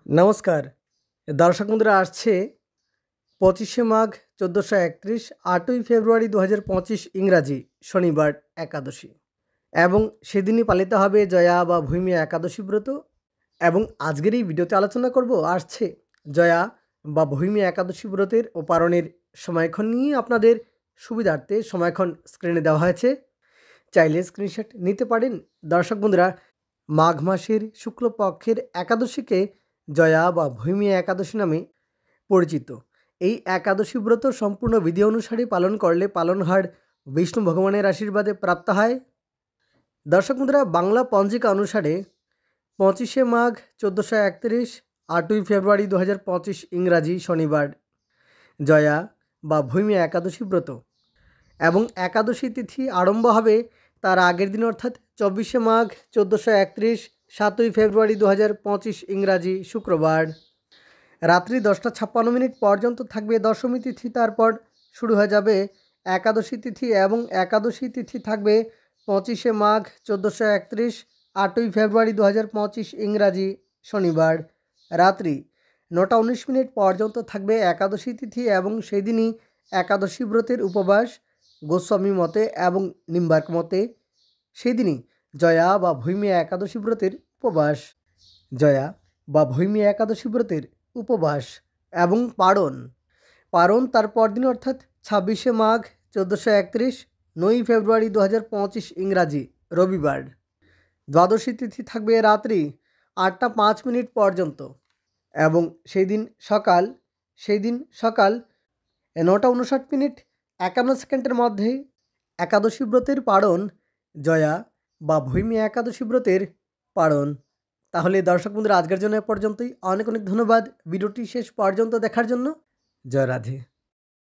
নমস্কার দর্শক বন্ধুরা, আসছে 25শে মাঘ 1431, 8ই ফেব্রুয়ারি 2025 ইংরাজি শনিবার একাদশী এবং সেদিনই পালিত হবে জয়া বা ভূমি একাদশী ব্রত। এবং আজকের এই ভিডিওতে আলোচনা করব আসছে জয়া বা ভূমি একাদশী ব্রতের ও পালনের সময়ক্ষণ নিয়ে। আপনাদের সুবিধার্থে সময়ক্ষণ স্ক্রিনে দেওয়া হয়েছে, চাইলে স্ক্রিনশট নিতে পারেন। দর্শক বন্ধুরা, মাঘ মাসের শুক্লপক্ষের একাদশীকে জয়া বা ভূমি একাদশী নামে পরিচিত। এই একাদশী ব্রত সম্পূর্ণ বিধি অনুসারে পালন করলে পালনহার বিষ্ণু ভগবানের আশীর্বাদে প্রাপ্ত হয়। দর্শক বন্ধুরা, বাংলা পঞ্জিকা অনুসারে 25শে মাঘ 1431, 8ই ফেব্রুয়ারি 2025 ইংরাজি শনিবার জয়া বা ভূমি একাদশী ব্রত এবং একাদশী তিথি আরম্ভ হবে তার আগের দিন অর্থাৎ 24শে মাঘ 1431, 7ই ফেব্রুয়ারি 2025 ইংরাজি শুক্রবার রাত্রি 10:56 পর্যন্ত থাকবে দশমী তিথি। তারপর শুরু হয়ে যাবে একাদশী তিথি এবং একাদশী তিথি থাকবে 25শে মাঘ 1431, 8ই ফেব্রুয়ারি 2025 ইংরাজি শনিবার রাত্রি 9:19 পর্যন্ত থাকবে একাদশী তিথি এবং সেই দিনই একাদশী ব্রতের উপবাস গোস্বামী মতে এবং নিম্বার্ক মতে সেদিনই জয়া বা ভূমি একাদশী ব্রতের উপবাস। জয়া বা ভূমি একাদশী ব্রতের উপবাস এবং পারণ তার পরদিন অর্থাৎ 26শে মাঘ 1431, 9ই ফেব্রুয়ারি 2025 ইংরাজি রবিবার দ্বাদশী তিথি থাকবে রাত্রি 8টা 5 পর্যন্ত এবং সেই দিন সকাল 9:59 মধ্যে একাদশী ব্রতের পারণ জয়া বা ভূমি একাদশী ব্রতের পারণ। তাহলে দর্শক বন্ধুরা, আজকের জন্য এ পর্যন্তই। অনেক ধন্যবাদ ভিডিওটি শেষ পর্যন্ত দেখার জন্য। জয় রাধে।